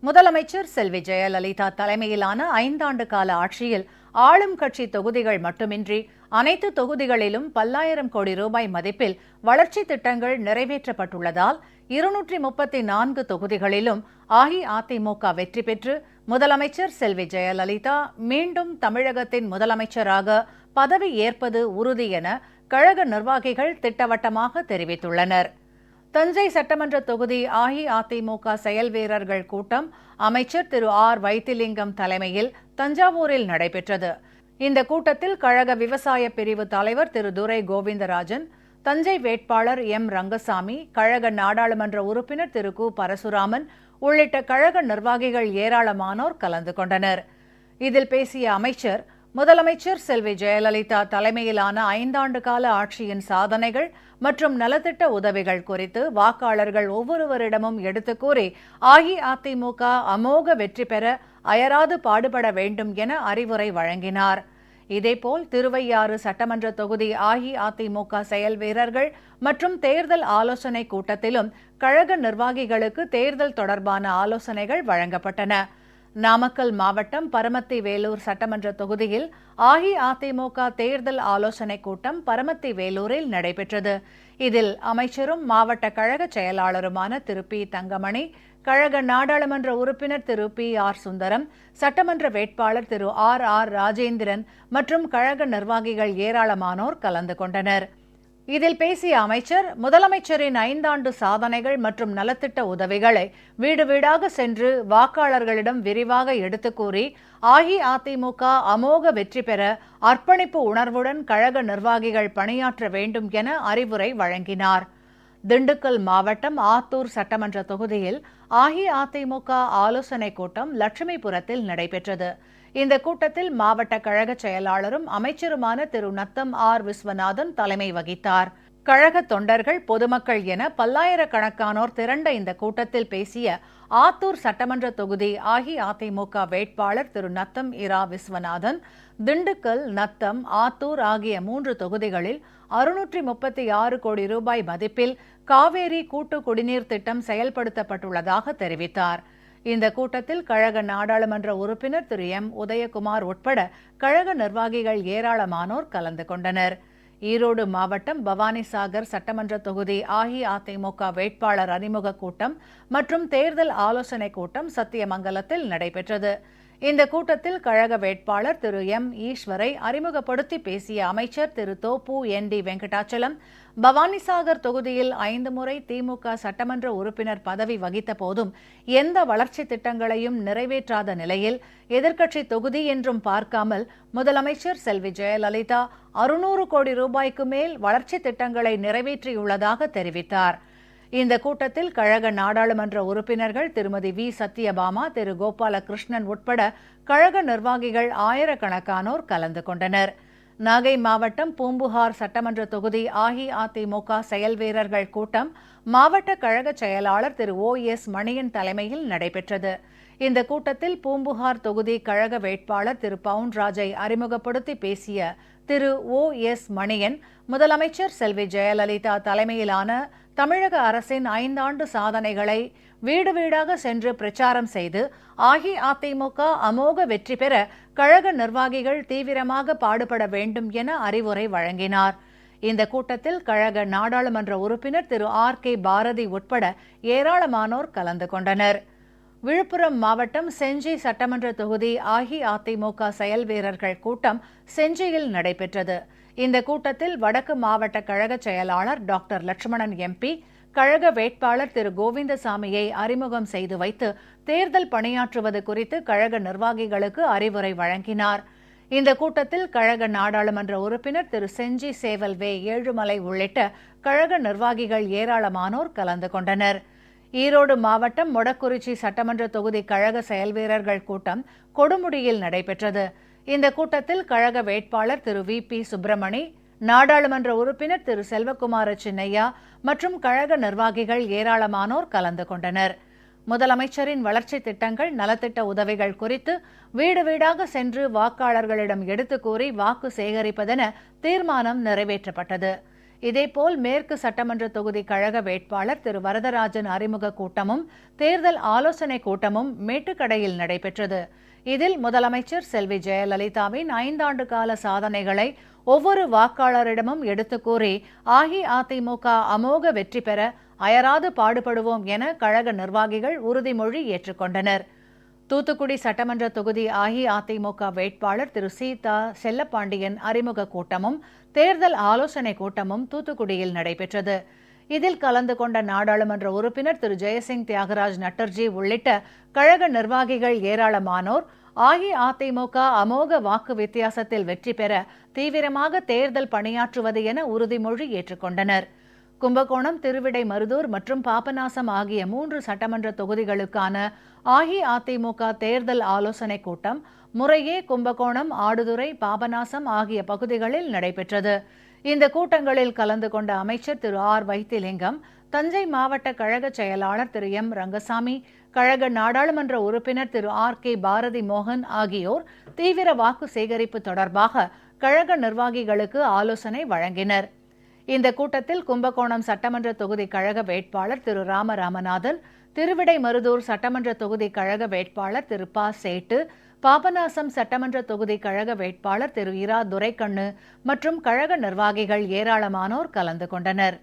முதலமைச்சர் செல்வி ஜெயலலிதா தலைமையிலான 5 ஆண்டு கால ஆட்சியில் ஆளும் கட்சி தொகுதிகள் மட்டுமின்றி அனைத்து தொகுதிகளிலும் பல்லாயிரம் கோடி ரூபாய் மதிப்பில் வளர்ச்சித் திட்டங்கள் நிறைவேற்றப்பட்டுள்ளதால் 234 தொகுதிகளிலும் அஇஅதிமுக வெற்றி பெற்று முதலமைச்சர் செல்வி ஜெயலலிதா மீண்டும் தமிழகத்தின் முதலமைச்சராக பதவி ஏற்பது உறுதி என கழக நிர்வாகிகள் திட்டவட்டமாக தெரிவித்துள்ளனர். தஞ்சை சட்டமன்ற தொகுதி அஇஅதிமுக செயல் வீரர்கள் கூட்டம் அமைச்சர் திரு ஆர் வைத்திலிங்கம் தலைமையில் தஞ்சாவூரில் நடைபெற்றது. இந்த கூட்டத்தில் கழக விவசாய பிரிவு தலைவர் திரு துரை கோவிந்தராஜன், தஞ்சை வேட்பாளர் எம் ரங்கசாமி, கழக நாடாளுமன்ற உறுப்பினர் திரு கு பரசுராமன் உள்ளிட்ட கழக நிர்வாகிகள் ஏராளமானோர் கலந்து கொண்டனர். இதில் பேசிய அமைச்சர், முதலமைச்சர் செல்வி ஜெயலலிதா தலைமையிலான 5 ஆண்டு கால ஆட்சியின் சாதனைகள் மற்றும் நலத்திட்ட உதவிகள் குறித்து வாக்காளர்கள் ஒவ்வொருவரிடமும் எடுத்துக் கூறி அஇஅதிமுக அமோக வெற்றி பெற அயராது பாடுபட வேண்டும் என அறிவுரை வழங்கினார். இதேபோல் திருவையாறு சட்டமன்ற தொகுதி அஇஅதிமுக செயல் வீரர்கள் மற்றும் தேர்தல் ஆலோசனை கூட்டத்திலும் கழக நிர்வாகிகளுக்கு தேர்தல் தொடர்பான ஆலோசனைகள் வழங்கப்பட்டன. நாமக்கல் மாவட்டம் பரமத்தி வேலூர் சட்டமன்ற தொகுதியில் அஇஅதிமுக தேர்தல் ஆலோசனை கூட்டம் பரமத்தி வேலூரில் நடைபெற்றது. இதில் அமைச்சரும் மாவட்ட கழக செயலாளருமான திரு பி தங்கமணி, கழக நாடாளுமன்ற உறுப்பினர் திரு பி ஆர் சுந்தரம், சட்டமன்ற வேட்பாளர் திரு ஆர் ஆர் ராஜேந்திரன் மற்றும் கழக நிர்வாகிகள் ஏராளமானோர் கலந்து கொண்டனர். இதில் பேசிய அமைச்சர், முதலமைச்சரின் 5 ஆண்டு சாதனைகள் மற்றும் நலத்திட்ட உதவிகளை வீடு வீடாக சென்று வாக்காளர்களிடம் விரிவாக எடுத்துக் கூறி அஇஅதிமுக அமோக வெற்றி பெற அர்ப்பணிப்பு உணர்வுடன் கழக நிர்வாகிகள் பணியாற்ற வேண்டும் என அறிவுரை வழங்கினார். திண்டுக்கல் மாவட்டம் ஆத்தூர் சட்டமன்ற தொகுதியில் அஇஅதிமுக ஆலோசனைக் கூட்டம் லட்சுமிபுரத்தில் நடைபெற்றது. இந்த கூட்டத்தில் மாவட்ட கழக செயலாளரும் அமைச்சருமான திரு நத்தம் ஆர் விஸ்வநாதன் தலைமை வகித்தார். கழக தொண்டர்கள், பொதுமக்கள் என பல்லாயிரக்கணக்கானோர் திரண்ட இந்த கூட்டத்தில் பேசிய ஆத்தூர் சட்டமன்ற தொகுதி அஇஅதிமுக வேட்பாளர் திரு நத்தம் இரா விஸ்வநாதன், திண்டுக்கல், நத்தம், ஆத்தூர் ஆகிய 3 தொகுதிகளில் 636 கோடி ரூபாய் மதிப்பில் காவேரி கூட்டு குடிநீர் திட்டம் செயல்படுத்தப்பட்டுள்ளதாக தெரிவித்தார். இந்த கூட்டத்தில் கழக நாடாளுமன்ற உறுப்பினர் திரு எம் உதயகுமார் உட்பட கழக நிர்வாகிகள் ஏராளமானோர் கலந்து கொண்டனர். ஈரோடு மாவட்டம் பவானிசாகர் சட்டமன்ற தொகுதி அஇஅதிமுக வேட்பாளர் அறிமுக கூட்டம் மற்றும் தேர்தல் ஆலோசனைக் கூட்டம் சத்தியமங்கலத்தில் நடைபெற்றது. இந்த கூட்டத்தில் கழக வேட்பாளர் திரு எம் ஈஸ்வரை அறிமுகப்படுத்தி பேசிய அமைச்சர் திரு தோப்பு என் டி வெங்கடாச்சலம், பவானிசாகர் தொகுதியில் 5 முறை திமுக சட்டமன்ற உறுப்பினர் பதவி வகித்த போதும் எந்த வளர்ச்சி திட்டங்களையும் நிறைவேற்றாத நிலையில் எதிர்க்கட்சி தொகுதி என்றும் பார்க்காமல் முதலமைச்சர் செல்வி ஜெயலலிதா 600 கோடி ரூபாய்க்கு மேல் வளர்ச்சி திட்டங்களை நிறைவேற்றியுள்ளதாக தெரிவித்தார். இந்த கூட்டத்தில் கழக நாடாளுமன்ற உறுப்பினர்கள் திருமதி வி சத்யபாமா, திரு கோபாலகிருஷ்ணன் உட்பட கழக நிர்வாகிகள் ஆயிரக்கணக்கானோர் கலந்து கொண்டனர். நாகை மாவட்டம் பூம்புகார் சட்டமன்ற தொகுதி அஇஅதிமுக செயல் வீரர்கள் கூட்டம் மாவட்ட கழக செயலாளர் திரு ஓ எஸ் மணியன் தலைமையில் நடைபெற்றது. இந்த கூட்டத்தில் பூம்புகார் தொகுதி கழக வேட்பாளர் திரு பவுன்ராஜை அறிமுகப்படுத்தி பேசிய திரு ஓ எஸ் மணியன், முதலமைச்சர் செல்வி ஜெயலலிதா தலைமையிலான தமிழக அரசின் 5 ஆண்டு சாதனைகளை வீடு வீடாக சென்று பிரச்சாரம் செய்து அஇஅதிமுக அமோக வெற்றி பெற கழக நிர்வாகிகள் தீவிரமாக பாடுபட வேண்டும் என அறிவுரை வழங்கினார். இந்த கூட்டத்தில் கழக நாடாளுமன்ற உறுப்பினர் திரு ஆர் கே பாரதி உட்பட ஏராளமானோர் கலந்து கொண்டனர். விழுப்புரம் மாவட்டம் செஞ்சி சட்டமன்ற தொகுதி அஇஅதிமுக செயல் வீரர்கள் கூட்டம் செஞ்சியில் நடைபெற்றது. இந்த கூட்டத்தில் வடக்கு மாவட்ட கழக செயலாளர் டாக்டர் லட்சுமணன் எம்பி, கழக வேட்பாளர் திரு கோவிந்தசாமியை அறிமுகம் செய்து வைத்து தேர்தல் பணியாற்றுவது குறித்து கழக நிர்வாகிகளுக்கு அறிவுரை வழங்கினார். இந்த கூட்டத்தில் கழக நாடாளுமன்ற உறுப்பினர் திரு செஞ்சி சேவல் வே ஏழுமலை உள்ளிட்ட கழக நிர்வாகிகள் ஏராளமானோர் கலந்து கொண்டனர். ஈரோடு மாவட்டம் மொடக்குறிச்சி சட்டமன்ற தொகுதி கழக செயல்வீரர்கள் கூட்டம் கொடுமுடியில் நடைபெற்றது. இந்த கூட்டத்தில் கழக வேட்பாளர் திரு வி பி சுப்பிரமணி, நாடாளுமன்ற உறுப்பினர் திரு செல்வகுமார சின்னையா மற்றும் கழக நிர்வாகிகள் ஏராளமானோர் கலந்து கொண்டனர். முதலமைச்சரின் வளர்ச்சி திட்டங்கள், நலத்திட்ட உதவிகள் குறித்து வீடு வீடாக சென்று வாக்காளர்களிடம் எடுத்துக் கூறி வாக்கு சேகரிப்பதென தீர்மானம் நிறைவேற்றப்பட்டது. இதேபோல் மேற்கு சட்டமன்ற தொகுதி கழக வேட்பாளர் திரு வரதராஜன் அறிமுக கூட்டமும் தேர்தல் ஆலோசனை கூட்டமும் மேட்டுக்கடையில் நடைபெற்றது. இதில் முதலமைச்சர் செல்வி ஜெயலலிதாவின் 5 ஆண்டு கால சாதனைகளை ஒவ்வொரு வாக்காளரிடமும் எடுத்துக் கூறி அஇஅதிமுக அமோக வெற்றி பெற அயராது பாடுபடுவோம் என கழக நிர்வாகிகள் உறுதிமொழி ஏற்றுக்கொண்டனர். தூத்துக்குடி சட்டமன்ற தொகுதி அஇஅதிமுக வேட்பாளர் திரு சீதா செல்லப்பாண்டியன் அறிமுக கூட்டமும் தேர்தல் ஆலோசனை கூட்டமும் தூத்துக்குடியில் நடைபெற்றது. இதில் கலந்து கொண்ட நாடாளுமன்ற உறுப்பினர் திரு ஜெயசிங் தியாகராஜ் நட்டர்ஜி உள்ளிட்ட கழக நிர்வாகிகள் ஏராளமானோர் அஇஅதிமுக அமோக வாக்கு வித்தியாசத்தில் வெற்றி பெற தீவிரமாக தேர்தல் பணியாற்றுவது என உறுதிமொழி ஏற்றுக்கொண்டனர். கும்பகோணம், திருவிடைமருதூர் மற்றும் பாபநாசம் ஆகிய 3 சட்டமன்ற தொகுதிகளுக்கான அஇஅதிமுக தேர்தல் ஆலோசனை கூட்டம் முறையே கும்பகோணம், ஆடுதுறை, பாபநாசம் ஆகிய பகுதிகளில் நடைபெற்றது. இந்த கூட்டங்களில் கலந்து கொண்ட அமைச்சர் திரு ஆர் வைத்திலிங்கம், தஞ்சை மாவட்ட கழக செயலாளர் திரு எம் ரங்கசாமி, கழக நாடாளுமன்ற உறுப்பினர் திரு ஆர் கே பாரதி மோகன் ஆகியோர் தீவிர வாக்கு சேகரிப்பு தொடர்பாக கழக நிர்வாகிகளுக்கு ஆலோசனை வழங்கினர். இந்த கூட்டத்தில் கும்பகோணம் சட்டமன்ற தொகுதி கழக வேட்பாளர் திரு ராமநாதன், திருவிடைமருதூர் சட்டமன்ற தொகுதி கழக வேட்பாளர் திரு ப சேட்டு, பாபநாசம் சட்டமன்ற தொகுதி கழக வேட்பாளர் திரு இரா துரைக்கண்ணு மற்றும் கழக நிர்வாகிகள் ஏராளமானோர் கலந்து கொண்டனர்.